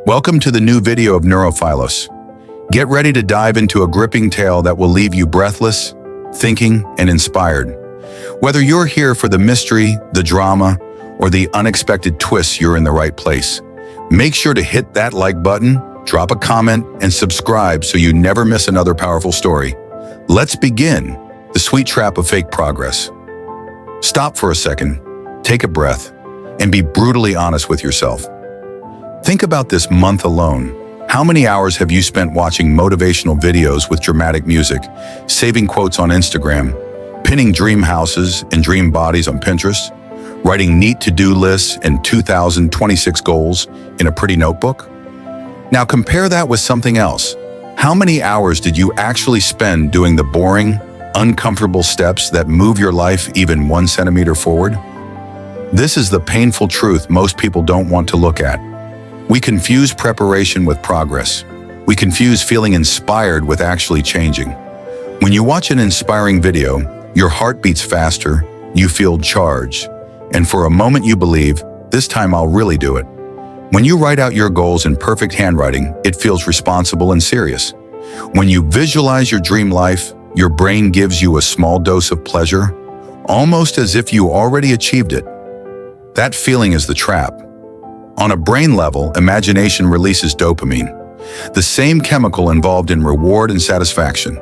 Welcome to the new video of NeuroPhilos. Get ready to dive into a gripping tale that will leave you breathless, thinking, and inspired. Whether you're here for the mystery, the drama, or the unexpected twists, you're in the right place. Make sure to hit that like button, drop a comment, and subscribe so you never miss another powerful story. Let's begin the sweet trap of fake progress. Stop for a second, take a breath, and be brutally honest with yourself. Think about this month alone. How many hours have you spent watching motivational videos with dramatic music, saving quotes on Instagram, pinning dream houses and dream bodies on Pinterest, writing neat to-do lists and 2026 goals in a pretty notebook? Now compare that with something else. How many hours did you actually spend doing the boring, uncomfortable steps that move your life even 1 centimeter forward? This is the painful truth most people don't want to look at. We confuse preparation with progress. We confuse feeling inspired with actually changing. When you watch an inspiring video, your heart beats faster, you feel charged, and for a moment you believe, this time I'll really do it. When you write out your goals in perfect handwriting, it feels responsible and serious. When you visualize your dream life, your brain gives you a small dose of pleasure, almost as if you already achieved it. That feeling is the trap. On a brain level, imagination releases dopamine, the same chemical involved in reward and satisfaction.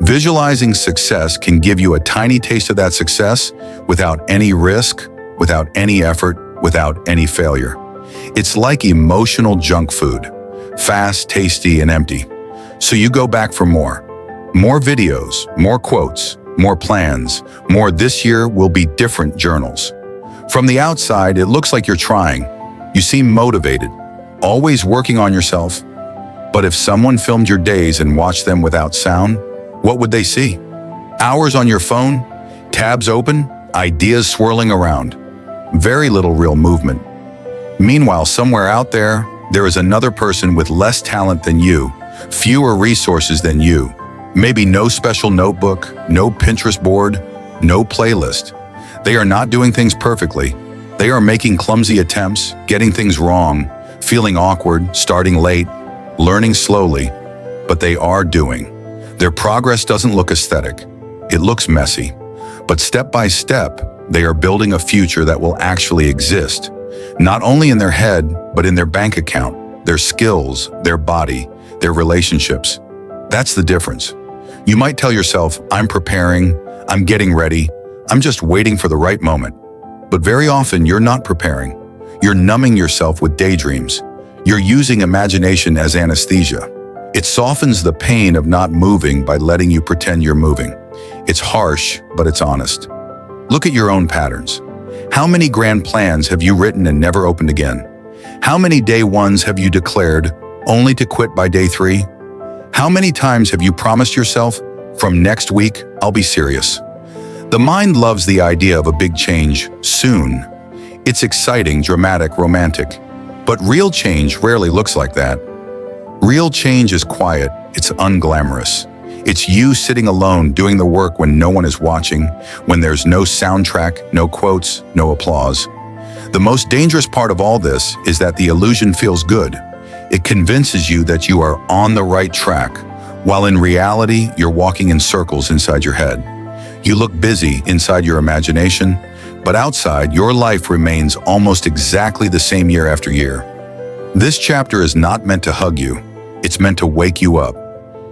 Visualizing success can give you a tiny taste of that success without any risk, without any effort, without any failure. It's like emotional junk food, fast, tasty, and empty. So you go back for more. More videos, more quotes, more plans, more "this year will be different" journals. From the outside, it looks like you're trying. You seem motivated, always working on yourself. But if someone filmed your days and watched them without sound, what would they see? Hours on your phone, tabs open, ideas swirling around. Very little real movement. Meanwhile, somewhere out there, there is another person with less talent than you, fewer resources than you, maybe no special notebook, no Pinterest board, no playlist. They are not doing things perfectly. They are making clumsy attempts, getting things wrong, feeling awkward, starting late, learning slowly, but they are doing. Their progress doesn't look aesthetic. It looks messy. But step by step, they are building a future that will actually exist, not only in their head, but in their bank account, their skills, their body, their relationships. That's the difference. You might tell yourself, I'm preparing, I'm getting ready, I'm just waiting for the right moment. But very often, you're not preparing. You're numbing yourself with daydreams. You're using imagination as anesthesia. It softens the pain of not moving by letting you pretend you're moving. It's harsh, but it's honest. Look at your own patterns. How many grand plans have you written and never opened again? How many day ones have you declared, only to quit by day 3? How many times have you promised yourself, from next week, I'll be serious? The mind loves the idea of a big change, soon. It's exciting, dramatic, romantic. But real change rarely looks like that. Real change is quiet, it's unglamorous. It's you sitting alone doing the work when no one is watching, when there's no soundtrack, no quotes, no applause. The most dangerous part of all this is that the illusion feels good. It convinces you that you are on the right track, while in reality, you're walking in circles inside your head. You look busy inside your imagination, but outside, your life remains almost exactly the same year after year. This chapter is not meant to hug you. It's meant to wake you up.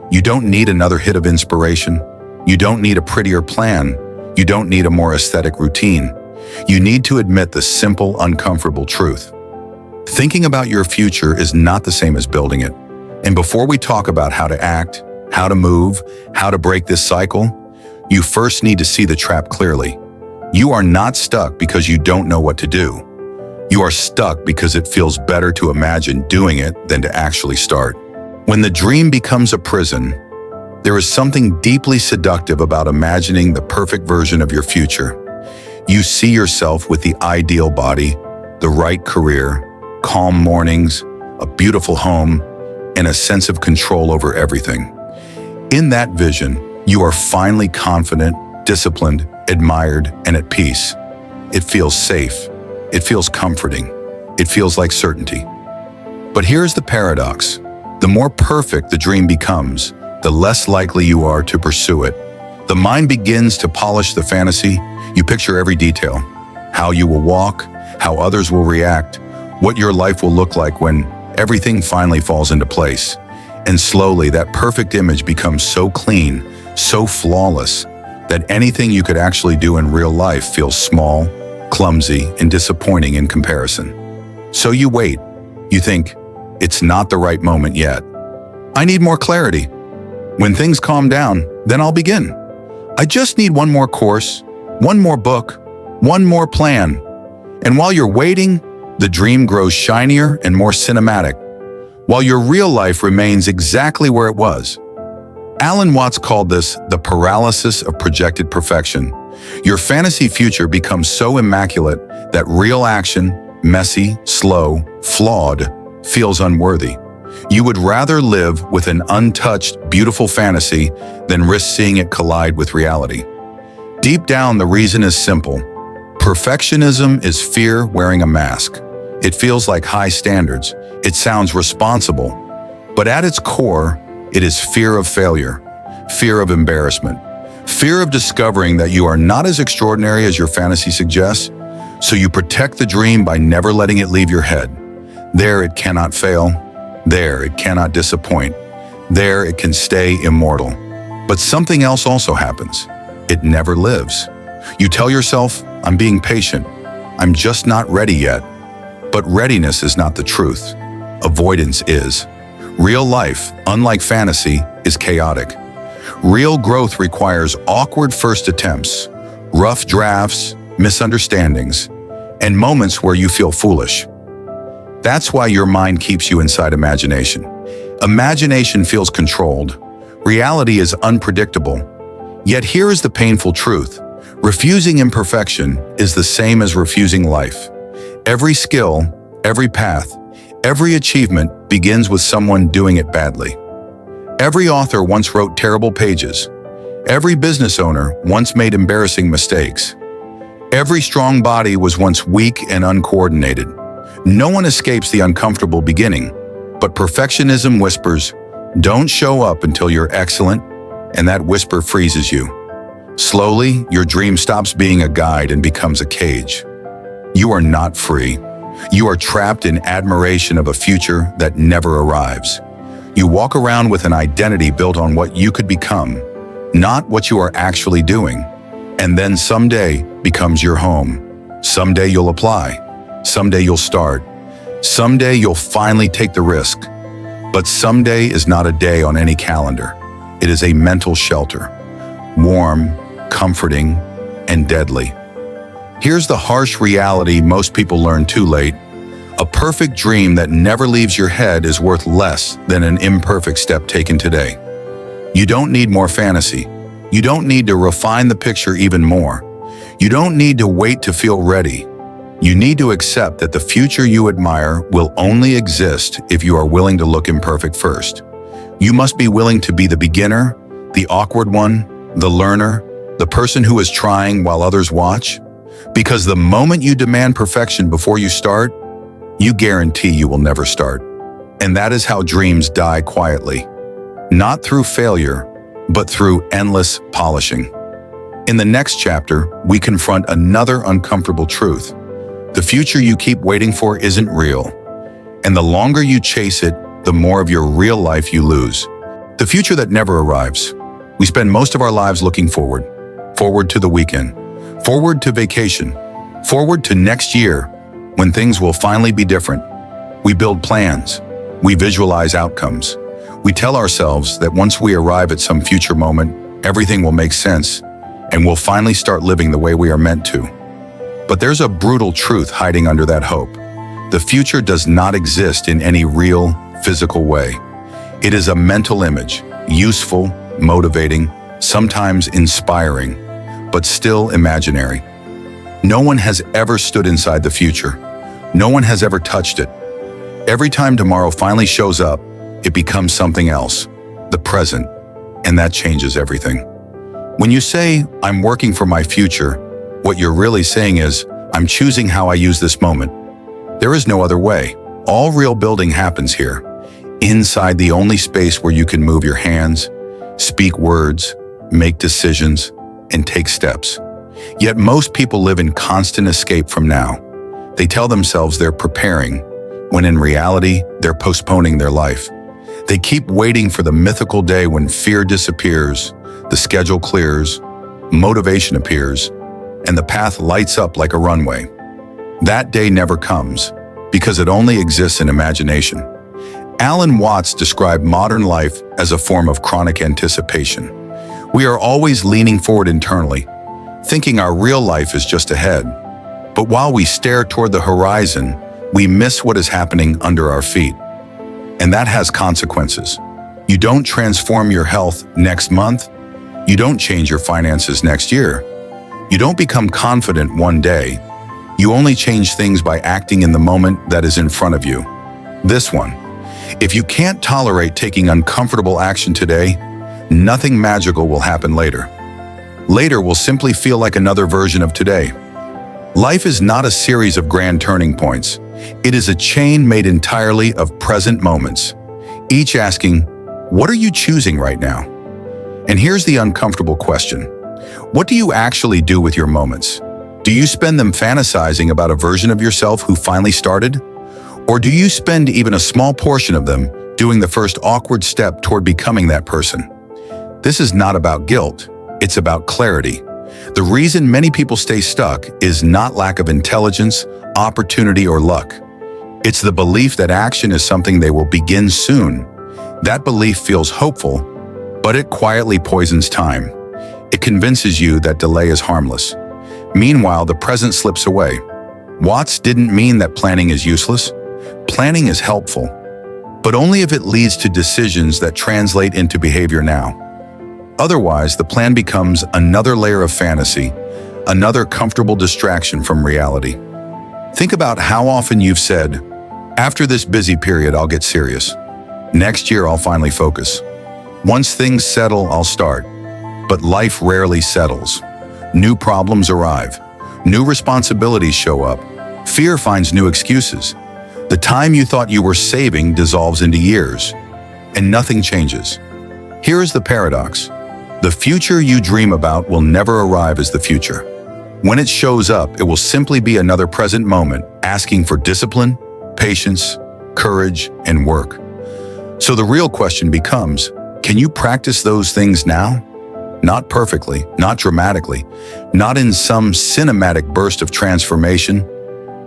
You don't need another hit of inspiration. You don't need a prettier plan. You don't need a more aesthetic routine. You need to admit the simple, uncomfortable truth. Thinking about your future is not the same as building it. And before we talk about how to act, how to move, how to break this cycle, you first need to see the trap clearly. You are not stuck because you don't know what to do. You are stuck because it feels better to imagine doing it than to actually start. When the dream becomes a prison, there is something deeply seductive about imagining the perfect version of your future. You see yourself with the ideal body, the right career, calm mornings, a beautiful home, and a sense of control over everything. In that vision, you are finally confident, disciplined, admired, and at peace. It feels safe. It feels comforting. It feels like certainty. But here's the paradox. The more perfect the dream becomes, the less likely you are to pursue it. The mind begins to polish the fantasy. You picture every detail. How you will walk, how others will react, what your life will look like when everything finally falls into place. And slowly, that perfect image becomes so clean, so flawless, that anything you could actually do in real life feels small, clumsy, and disappointing in comparison. So you wait. You think, it's not the right moment yet. I need more clarity. When things calm down, then I'll begin. I just need one more course, one more book, one more plan. And while you're waiting, the dream grows shinier and more cinematic, while your real life remains exactly where it was. Alan Watts called this the paralysis of projected perfection. Your fantasy future becomes so immaculate that real action, messy, slow, flawed, feels unworthy. You would rather live with an untouched, beautiful fantasy than risk seeing it collide with reality. Deep down, the reason is simple. Perfectionism is fear wearing a mask. It feels like high standards. It sounds responsible. But at its core, it is fear of failure, fear of embarrassment, fear of discovering that you are not as extraordinary as your fantasy suggests, so you protect the dream by never letting it leave your head. There it cannot fail. There it cannot disappoint. There it can stay immortal. But something else also happens. It never lives. You tell yourself, I'm being patient. I'm just not ready yet. But readiness is not the truth. Avoidance is. Real life, unlike fantasy, is chaotic. Real growth requires awkward first attempts, rough drafts, misunderstandings, and moments where you feel foolish. That's why your mind keeps you inside imagination. Imagination feels controlled. Reality is unpredictable. Yet here is the painful truth. Refusing imperfection is the same as refusing life. Every skill, every path, every achievement begins with someone doing it badly. Every author once wrote terrible pages. Every business owner once made embarrassing mistakes. Every strong body was once weak and uncoordinated. No one escapes the uncomfortable beginning, but perfectionism whispers, don't show up until you're excellent, and that whisper freezes you. Slowly, your dream stops being a guide and becomes a cage. You are not free. You are trapped in admiration of a future that never arrives. You walk around with an identity built on what you could become, not what you are actually doing, and then someday becomes your home. Someday you'll apply. Someday you'll start. Someday you'll finally take the risk. But someday is not a day on any calendar. It is a mental shelter. Warm, comforting, and deadly. Here's the harsh reality most people learn too late. A perfect dream that never leaves your head is worth less than an imperfect step taken today. You don't need more fantasy. You don't need to refine the picture even more. You don't need to wait to feel ready. You need to accept that the future you admire will only exist if you are willing to look imperfect first. You must be willing to be the beginner, the awkward one, the learner, the person who is trying while others watch. Because the moment you demand perfection before you start, you guarantee you will never start. And that is how dreams die quietly. Not through failure, but through endless polishing. In the next chapter, we confront another uncomfortable truth. The future you keep waiting for isn't real. And the longer you chase it, the more of your real life you lose. The future that never arrives. We spend most of our lives looking forward. Forward to the weekend. Forward to vacation. Forward to next year, when things will finally be different. We build plans. We visualize outcomes. We tell ourselves that once we arrive at some future moment, everything will make sense, and we'll finally start living the way we are meant to. But there's a brutal truth hiding under that hope. The future does not exist in any real, physical way. It is a mental image, useful, motivating, sometimes inspiring, but still imaginary. No one has ever stood inside the future. No one has ever touched it. Every time tomorrow finally shows up, it becomes something else, the present, and that changes everything. When you say, I'm working for my future, what you're really saying is, I'm choosing how I use this moment. There is no other way. All real building happens here, inside the only space where you can move your hands, speak words, make decisions, and take steps. Yet most people live in constant escape from now. They tell themselves they're preparing, when in reality, they're postponing their life. They keep waiting for the mythical day when fear disappears, the schedule clears, motivation appears, and the path lights up like a runway. That day never comes, because it only exists in imagination. Alan Watts described modern life as a form of chronic anticipation. We are always leaning forward internally, thinking our real life is just ahead. But while we stare toward the horizon, we miss what is happening under our feet. And that has consequences. You don't transform your health next month. You don't change your finances next year. You don't become confident one day. You only change things by acting in the moment that is in front of you. This one. If you can't tolerate taking uncomfortable action today, nothing magical will happen later. Later will simply feel like another version of today. Life is not a series of grand turning points. It is a chain made entirely of present moments, each asking, what are you choosing right now? And here's the uncomfortable question. What do you actually do with your moments? Do you spend them fantasizing about a version of yourself who finally started? Or do you spend even a small portion of them doing the first awkward step toward becoming that person? This is not about guilt. It's about clarity. The reason many people stay stuck is not lack of intelligence, opportunity, or luck. It's the belief that action is something they will begin soon. That belief feels hopeful, but it quietly poisons time. It convinces you that delay is harmless. Meanwhile, the present slips away. Watts didn't mean that planning is useless. Planning is helpful, but only if it leads to decisions that translate into behavior now. Otherwise, the plan becomes another layer of fantasy, another comfortable distraction from reality. Think about how often you've said, after this busy period, I'll get serious. Next year, I'll finally focus. Once things settle, I'll start. But life rarely settles. New problems arrive. New responsibilities show up. Fear finds new excuses. The time you thought you were saving dissolves into years, and nothing changes. Here is the paradox. The future you dream about will never arrive as the future. When it shows up, it will simply be another present moment asking for discipline, patience, courage, and work. So the real question becomes, can you practice those things now? Not perfectly, not dramatically, not in some cinematic burst of transformation,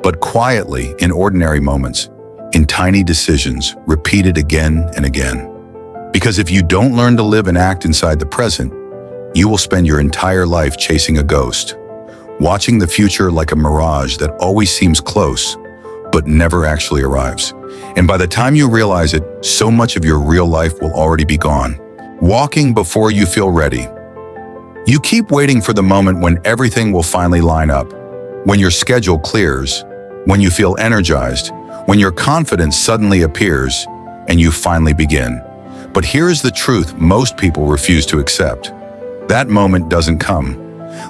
but quietly in ordinary moments, in tiny decisions, repeated again and again. Because if you don't learn to live and act inside the present, you will spend your entire life chasing a ghost, watching the future like a mirage that always seems close, but never actually arrives. And by the time you realize it, so much of your real life will already be gone. Walking before you feel ready. You keep waiting for the moment when everything will finally line up, when your schedule clears, when you feel energized, when your confidence suddenly appears, and you finally begin. But here is the truth most people refuse to accept. That moment doesn't come.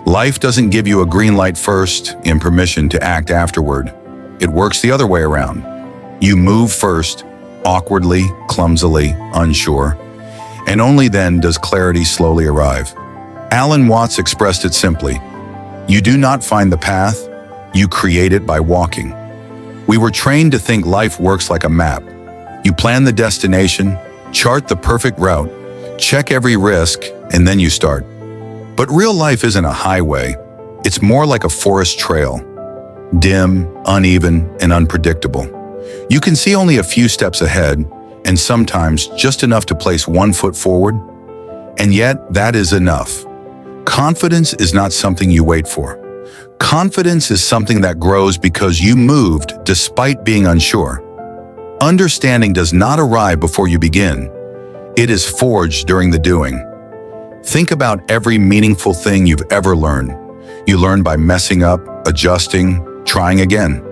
Life doesn't give you a green light first and permission to act afterward. It works the other way around. You move first, awkwardly, clumsily, unsure, and only then does clarity slowly arrive. Alan Watts expressed it simply. You do not find the path, you create it by walking. We were trained to think life works like a map. You plan the destination, chart the perfect route, check every risk, and then you start. But real life isn't a highway. It's more like a forest trail. Dim, uneven, and unpredictable. You can see only a few steps ahead, and sometimes just enough to place one foot forward. And yet, that is enough. Confidence is not something you wait for. Confidence is something that grows because you moved despite being unsure. Understanding does not arrive before you begin. It is forged during the doing. Think about every meaningful thing you've ever learned. You learned by messing up, adjusting, trying again.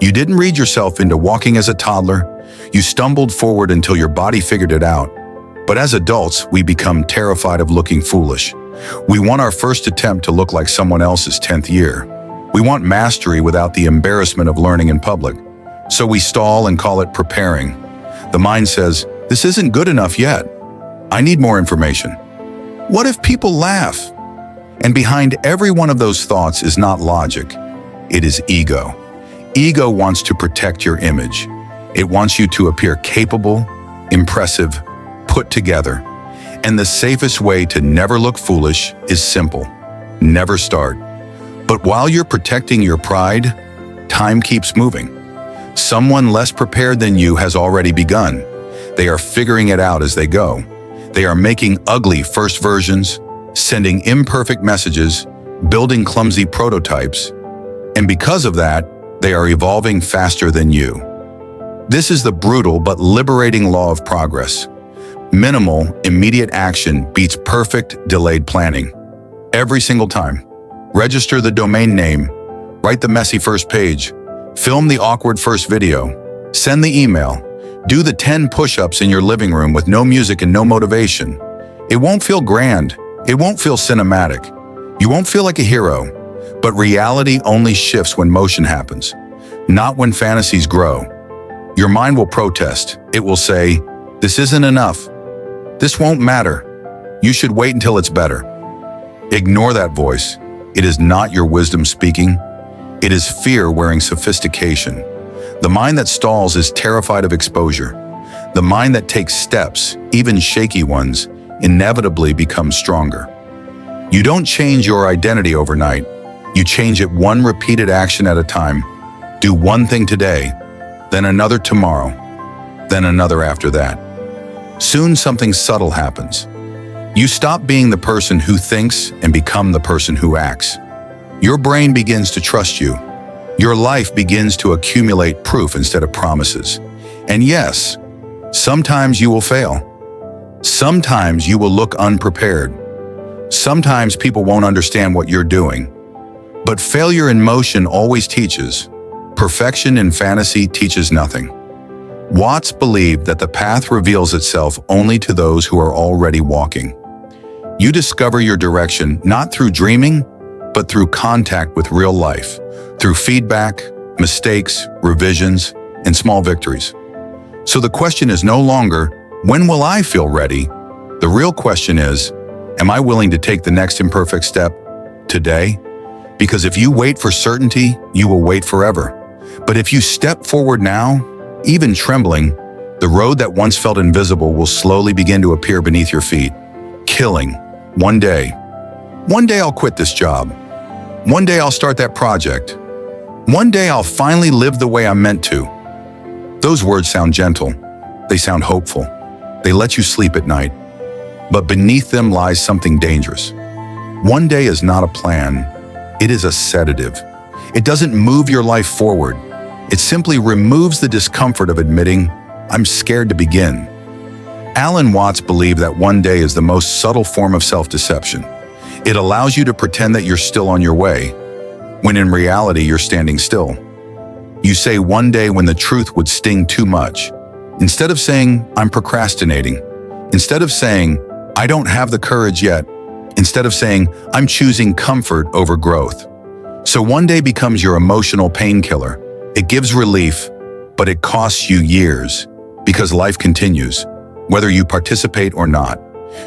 You didn't read yourself into walking as a toddler. You stumbled forward until your body figured it out. But as adults, we become terrified of looking foolish. We want our first attempt to look like someone else's 10th year. We want mastery without the embarrassment of learning in public. So we stall and call it preparing. The mind says, this isn't good enough yet. I need more information. What if people laugh? And behind every one of those thoughts is not logic. It is ego. Ego wants to protect your image. It wants you to appear capable, impressive, put together. And the safest way to never look foolish is simple. Never start. But while you're protecting your pride, time keeps moving. Someone less prepared than you has already begun. They are figuring it out as they go. They are making ugly first versions, sending imperfect messages, building clumsy prototypes. And because of that, they are evolving faster than you. This is the brutal but liberating law of progress. Minimal, immediate action beats perfect, delayed planning. Every single time. Register the domain name, write the messy first page, film the awkward first video, send the email, do the 10 push-ups in your living room with no music and no motivation. It won't feel grand. It won't feel cinematic. You won't feel like a hero. But reality only shifts when motion happens, not when fantasies grow. Your mind will protest. It will say, this isn't enough. This won't matter. You should wait until it's better. Ignore that voice. It is not your wisdom speaking. It is fear wearing sophistication. The mind that stalls is terrified of exposure. The mind that takes steps, even shaky ones, inevitably becomes stronger. You don't change your identity overnight. You change it one repeated action at a time. Do one thing today, then another tomorrow, then another after that. Soon something subtle happens. You stop being the person who thinks and become the person who acts. Your brain begins to trust you. Your life begins to accumulate proof instead of promises. And yes, sometimes you will fail. Sometimes you will look unprepared. Sometimes people won't understand what you're doing. But failure in motion always teaches. Perfection in fantasy teaches nothing. Watts believed that the path reveals itself only to those who are already walking. You discover your direction not through dreaming, but through contact with real life, through feedback, mistakes, revisions, and small victories. So the question is no longer, when will I feel ready? The real question is, am I willing to take the next imperfect step today? Because if you wait for certainty, you will wait forever. But if you step forward now, even trembling, the road that once felt invisible will slowly begin to appear beneath your feet. Killing. One day. One day I'll quit this job. One day I'll start that project. One day I'll finally live the way I'm meant to. Those words sound gentle. They sound hopeful. They let you sleep at night. But beneath them lies something dangerous. One day is not a plan. It is a sedative. It doesn't move your life forward. It simply removes the discomfort of admitting, I'm scared to begin. Alan Watts believed that one day is the most subtle form of self-deception. It allows you to pretend that you're still on your way, when in reality you're standing still. You say one day when the truth would sting too much. Instead of saying, I'm procrastinating. Instead of saying, I don't have the courage yet. Instead of saying, I'm choosing comfort over growth. So one day becomes your emotional painkiller. It gives relief, but it costs you years, because life continues, whether you participate or not.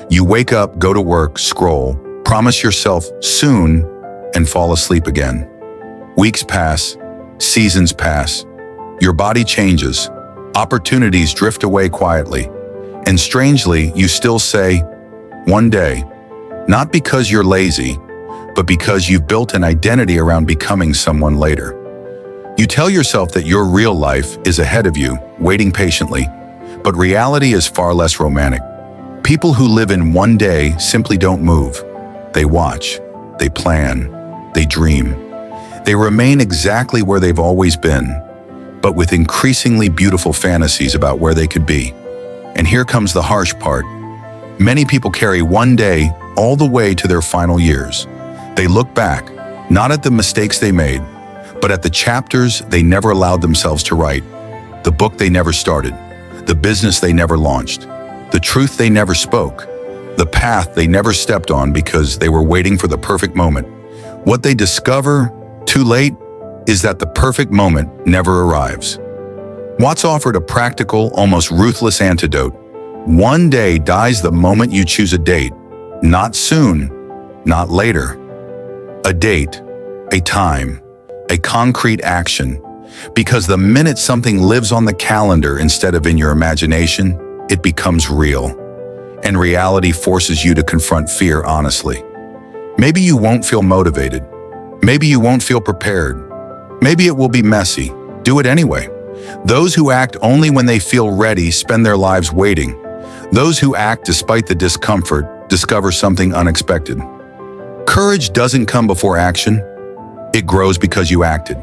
You wake up, go to work, scroll, promise yourself soon, and fall asleep again. Weeks pass, seasons pass, your body changes, opportunities drift away quietly, and strangely, you still say, one day, not because you're lazy, but because you've built an identity around becoming someone later. You tell yourself that your real life is ahead of you, waiting patiently, but reality is far less romantic. People who live in one day simply don't move. They watch, they plan, they dream. They remain exactly where they've always been, but with increasingly beautiful fantasies about where they could be. And here comes the harsh part. Many people carry one day all the way to their final years. They look back, not at the mistakes they made, but at the chapters they never allowed themselves to write, the book they never started, the business they never launched, the truth they never spoke, the path they never stepped on because they were waiting for the perfect moment. What they discover, too late, is that the perfect moment never arrives. Watts offered a practical, almost ruthless antidote. One day dies the moment you choose a date. Not soon, not later. A date, a time, a concrete action. Because the minute something lives on the calendar instead of in your imagination, it becomes real. And reality forces you to confront fear honestly. Maybe you won't feel motivated. Maybe you won't feel prepared. Maybe it will be messy. Do it anyway. Those who act only when they feel ready spend their lives waiting. Those who act despite the discomfort discover something unexpected. Courage doesn't come before action. It grows because you acted.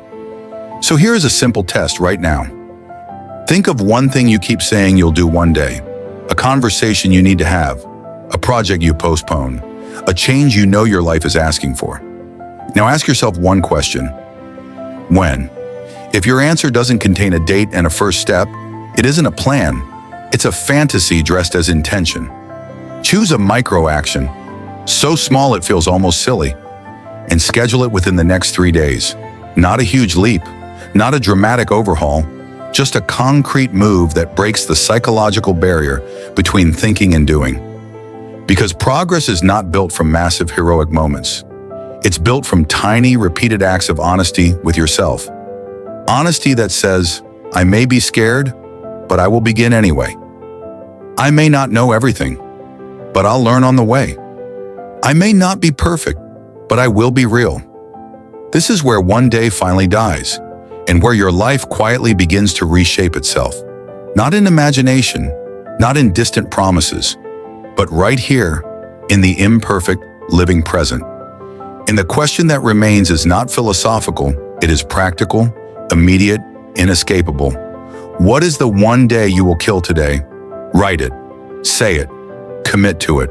So here is a simple test right now. Think of one thing you keep saying you'll do one day, a conversation you need to have, a project you postpone, a change you know your life is asking for. Now ask yourself one question. When? If your answer doesn't contain a date and a first step, it isn't a plan. It's a fantasy dressed as intention. Choose a micro action, so small it feels almost silly, and schedule it within the next 3 days. Not a huge leap, not a dramatic overhaul, just a concrete move that breaks the psychological barrier between thinking and doing. Because progress is not built from massive heroic moments. It's built from tiny, repeated acts of honesty with yourself. Honesty that says, I may be scared, but I will begin anyway. I may not know everything, but I'll learn on the way. I may not be perfect, but I will be real. This is where one day finally dies, and where your life quietly begins to reshape itself. Not in imagination, not in distant promises, but right here, in the imperfect, living present. And the question that remains is not philosophical, it is practical, immediate, inescapable. What is the one day you will kill today? Write it, say it, commit to it.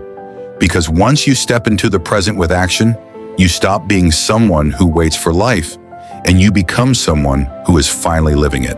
Because once you step into the present with action, you stop being someone who waits for life, and you become someone who is finally living it.